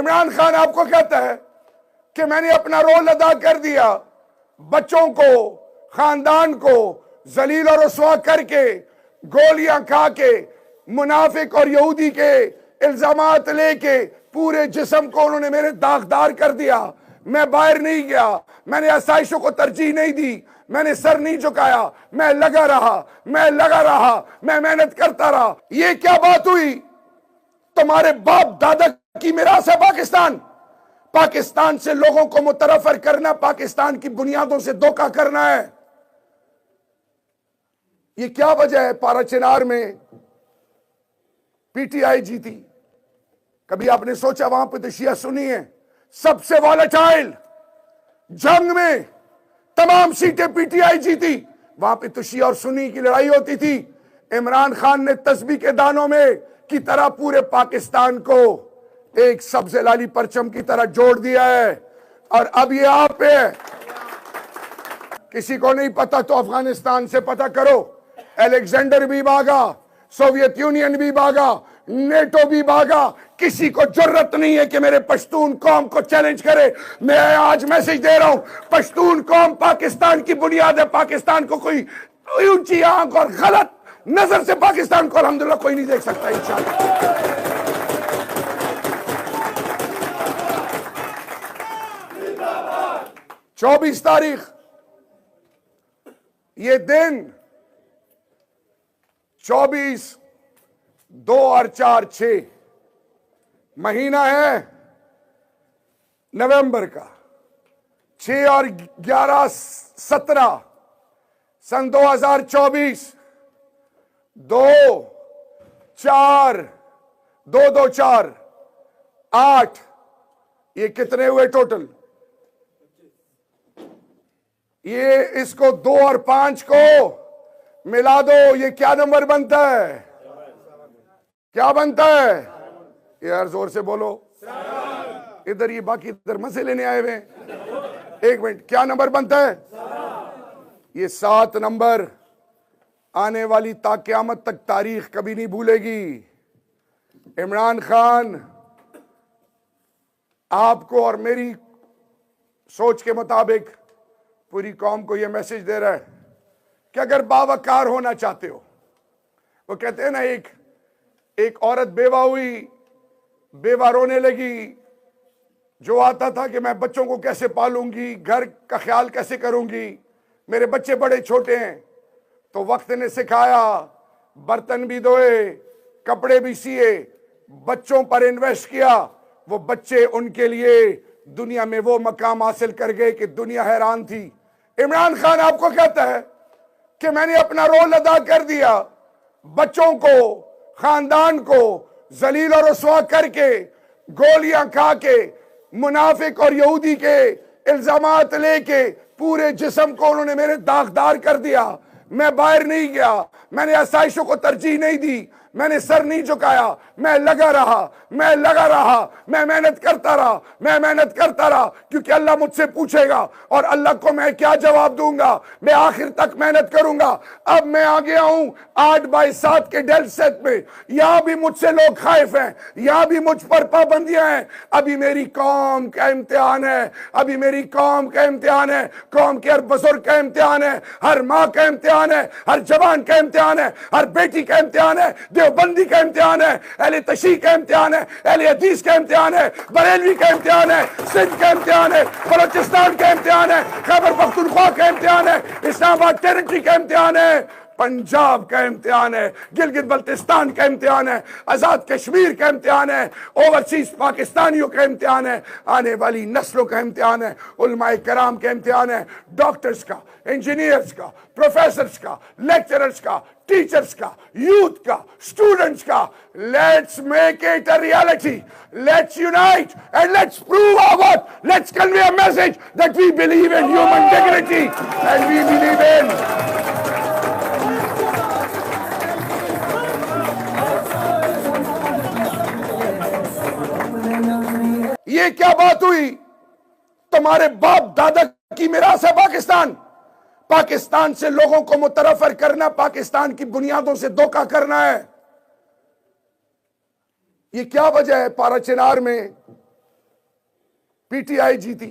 इमरान खान आपको कहता है कि मैंने अपना रोल अदा कर दिया, बच्चों को, खानदान को जलील और रुसवा करके, गोलियां खा के, मुनाफिक और यहूदी के इल्जामात लेके पूरे जिस्म को उन्होंने मेरे दागदार कर दिया। मैं बाहर नहीं गया, मैंने आसाइशों को तरजीह नहीं दी, मैंने सर नहीं झुकाया, मैं लगा रहा, मैं मेहनत करता रहा। ये क्या बात हुई? तुम्हारे बाप दादा की मिरास है पाकिस्तान। पाकिस्तान से लोगों को मुतरफर करना, पाकिस्तान की बुनियादों से धोखा करना है। ये क्या वजह है? पाराचिनार में पीटीआई जीती। कभी आपने सोचा वहां पे तो शिया सुनी है, सबसे वॉलेटाइल जंग में तमाम सीटें पीटीआई जीती। वहां पे तो शिया और सुन्नी की लड़ाई होती थी। इमरान खान ने तस्बीह के दानों में की तरह पूरे पाकिस्तान को एक सब्ज़े लाली परचम की तरह जोड़ दिया है। और अब ये आप पे है। किसी को नहीं पता तो अफगानिस्तान से पता करो। अलेक्जेंडर भी भागा, सोवियत यूनियन भी भागा, नेटो भी भागा। किसी को जरूरत नहीं है कि मेरे पश्तून कौम को चैलेंज करे। मैं आज मैसेज दे रहा हूं, पश्तून कौम पाकिस्तान की बुनियाद है। पाकिस्तान को कोई ऊंची आंख और गलत नजर से पाकिस्तान को अल्हम्दुलिल्लाह कोई नहीं देख सकता। इंशाअल्लाह 24 तारीख ये दिन 24, 2 और 4, 6 महीना है नवंबर का। 6 और 11, 17 सन 2024। 2, 4, 2, 2, 4, 8। ये कितने हुए टोटल? ये इसको 2 और 5 को मिला दो, ये क्या नंबर बनता है? क्या बनता है यार? जोर से बोलो। इधर ये बाकी इधर मजे लेने आए हुए हैं। एक मिनट, क्या नंबर बनता है? ये 7 नंबर आने वाली ता क़यामत तक तारीख कभी नहीं भूलेगी। इमरान खान आपको और मेरी सोच के मुताबिक पूरी कौम को यह मैसेज दे रहा है कि अगर बावकार होना चाहते हो, वो कहते हैं ना, एक औरत बेवा हुई, बेवा रोने लगी। जो आता था कि मैं बच्चों को कैसे पालूंगी, घर का ख्याल कैसे करूंगी, मेरे बच्चे बड़े छोटे हैं। तो वक्त ने सिखाया, बर्तन भी धोए, कपड़े भी सिए, बच्चों पर इन्वेस्ट किया। वो बच्चे उनके लिए दुनिया में वो मकाम हासिल कर गए कि दुनिया हैरान थी। इमरान खान आपको कहता है कि मैंने अपना रोल अदा कर दिया, बच्चों को, खानदान को जलील और रुसवा करके, गोलियां खा के, मुनाफिक और यहूदी के इल्जामात लेके पूरे जिस्म को उन्होंने मेरे दागदार कर दिया। मैं बाहर नहीं गया, मैंने आसाइशों को तरजीह नहीं दी, मैंने सर नहीं झुकाया, मैं लगा रहा, मैं मेहनत करता रहा, क्योंकि अल्लाह मुझसे पूछेगा और अल्लाह को मैं क्या जवाब दूंगा। मैं आखिर तक मेहनत करूंगा। अब मैं आ गया हूं 8x7 के डेल सेट में। यहां भी मुझसे लोग खाइफ हैं, यहां भी मुझ पर पाबंदियां हैं। अभी मेरी कौम का इम्तिहान है, अभी मेरी कौम का इम्तिहान है, कौम के हर बुजुर्ग का इम्तिहान है, हर माँ का इम्तिहान है, हर जवान का इम्तिहान है, हर बेटी का इम्तिहान है, देवबंदी का इम्तिहान है, अहले तशरीह का इम्तिहान है, अहले हदीस का इम्तिहान है, बरेलवी का इम्तिहान है, सिंध का इम्तिहान है, बलोचिस्तान का इम्तिहान है, खैबर पख्तूनख्वा का इम्तिहान है, इस्लामाबाद टेरिटरी का इम्तिहान है, पंजाब का इम्तिहान है, गिलगित बल्तिस्तान का इम्तिहान है, आजाद कश्मीर का इम्तिहान है, ओवरसीज पाकिस्तानियों का इम्तिहान है, आने वाली नस्लों का इम्तिहान है, उलमाए कराम का इम्तिहान है, डॉक्टर्स का, इंजीनियर्स का, प्रोफेसर्स का, लेक्चरर्स का, टीचर्स का, यूथ का, स्टूडेंट्स का। Let's make it a reality, let's unite and let's prove our, let's convey a message that we believe in human dignity and we believe in ये क्या बात हुई? तुम्हारे बाप दादा की मिरास है पाकिस्तान। पाकिस्तान से लोगों को मुतरफर करना, पाकिस्तान की बुनियादों से धोखा करना है। ये क्या वजह है? पाराचिनार में पीटीआई जीती।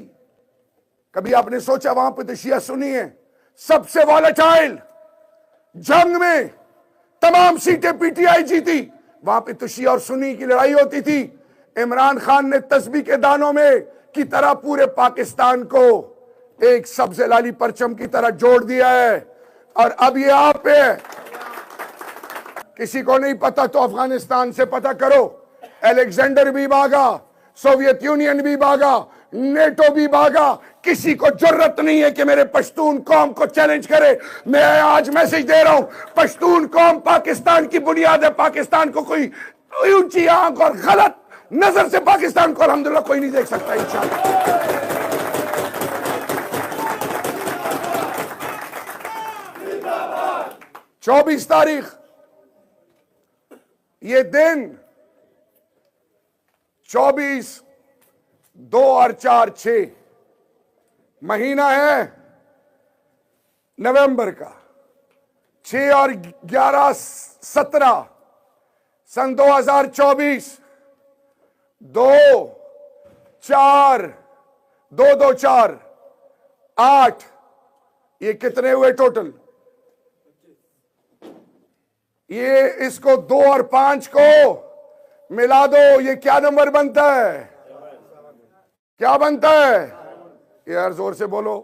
कभी आपने सोचा वहां पे तो शिया सुन्नी है, सबसे वॉलेटाइल जंग में तमाम सीटें पीटीआई जीती। वहां पे तो शिया और सुन्नी की लड़ाई होती थी। इमरान खान ने तस्बीह के दानों में की तरह पूरे पाकिस्तान को एक सब्ज़े लाली परचम की तरह जोड़ दिया है। और अब ये आप पे है। किसी को नहीं पता तो अफगानिस्तान से पता करो। अलेक्जेंडर भी भागा, सोवियत यूनियन भी भागा, नेटो भी भागा। किसी को जरूरत नहीं है कि मेरे पश्तून कौम को चैलेंज करे। मैं आज मैसेज दे रहा हूं, पश्तून कौम पाकिस्तान की बुनियाद है। पाकिस्तान को कोई ऊंची आंख और गलत नजर से पाकिस्तान को अल्हम्दुलिल्लाह कोई नहीं देख सकता। इंशाअल्लाह 24 तारीख ये दिन 24, 2 और 4, 6 महीना है नवंबर का। 6 और 11, 17 सन 2024। 2, 4, 2, 2, 4, 8 ये कितने हुए टोटल? ये इसको 2 और 5 को मिला दो, ये क्या नंबर बनता है? क्या बनता है यार? जोर से बोलो।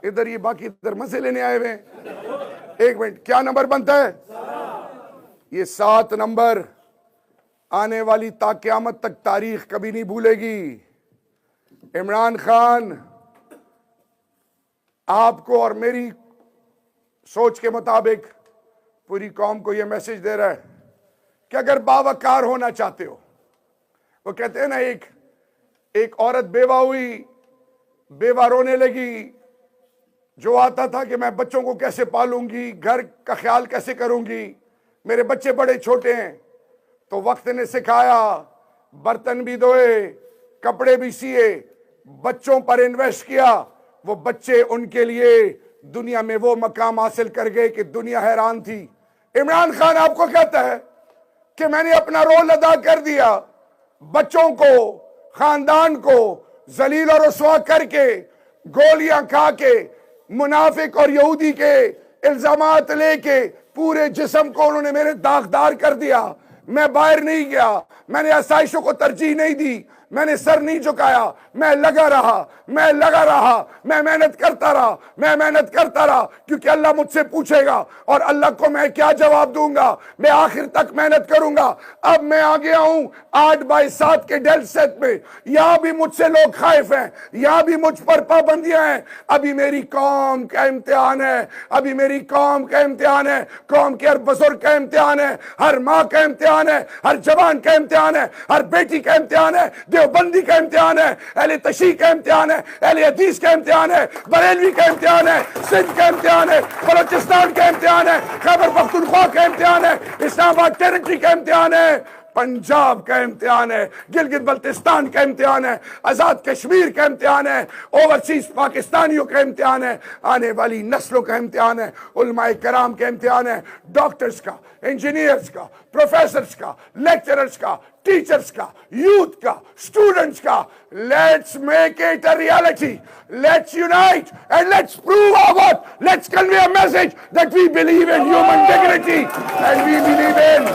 इधर ये बाकी इधर मजे लेने आए हुए। एक मिनट, क्या नंबर बनता है? ये 7 नंबर आने वाली ता क़यामत तक तारीख कभी नहीं भूलेगी। इमरान खान आपको और मेरी सोच के मुताबिक पूरी कौम को यह मैसेज दे रहा है कि अगर बावकार होना चाहते हो, वो कहते हैं ना, एक औरत बेवा हुई, बेवा रोने लगी। जो आता था कि मैं बच्चों को कैसे पालूंगी, घर का ख्याल कैसे करूंगी, मेरे बच्चे बड़े छोटे हैं। तो वक्त ने सिखाया, बर्तन भी धोए, कपड़े भी सिए, बच्चों पर इन्वेस्ट किया। वो बच्चे उनके लिए दुनिया में वो मकाम हासिल कर गए कि दुनिया हैरान थी। इमरान खान आपको कहता है कि मैंने अपना रोल अदा कर दिया, बच्चों को, खानदान को जलील और रुसवा करके, गोलियां खा के, मुनाफिक और यहूदी के इल्जामात लेके पूरे जिस्म को उन्होंने मेरे दागदार कर दिया। मैं बाहर नहीं गया, मैंने आसाइशों को तरजीह नहीं दी, मैंने सर नहीं झुकाया, मैं लगा रहा, मैं मेहनत करता रहा, क्योंकि अल्लाह मुझसे पूछेगा और अल्लाह को मैं क्या जवाब दूंगा। मैं आखिर तक मेहनत करूंगा। अब मैं आ गया हूं 8x7 के डेल सेट में। यहां भी मुझसे लोग खाइफ हैं, यहां भी मुझ पर पाबंदियां हैं। अभी मेरी कौम का इम्तिहान है, कौम के हर बुजुर्ग का इम्तिहान है, हर माँ का इम्तिहान है, हर जवान का इम्तिहान है, हर बेटी का इम्तिहान है, देवबंदी का इम्तिहान है, अहले तशरीह का इम्तिहान है, अहले हदीस का इम्तिहान है, बरेलवी का इम्तिहान है, सिंध का इम्तिहान है, बलोचिस्तान का इम्तिहान है, खैबर पख्तूनख्वा का इम्तिहान है, इस्लामाबाद टेरिटरी का इम्तिहान है, पंजाब का इम्तिहान है, गिलगित बल्तिस्तान का इम्तिहान है, आजाद कश्मीर का इम्तिहान है, ओवरसीज पाकिस्तानियों का इम्तिहान है, आने वाली नस्लों का इम्तिहान है, उलमाए कराम का इम्तिहान है, डॉक्टर्स का, इंजीनियर्स का, प्रोफेसर्स का, लेक्चरर्स का, टीचर्स का, यूथ का, स्टूडेंट्स का। Let's make it a reality, let's unite and let's prove our worth, let's convey a message that we believe in human dignity and we believe in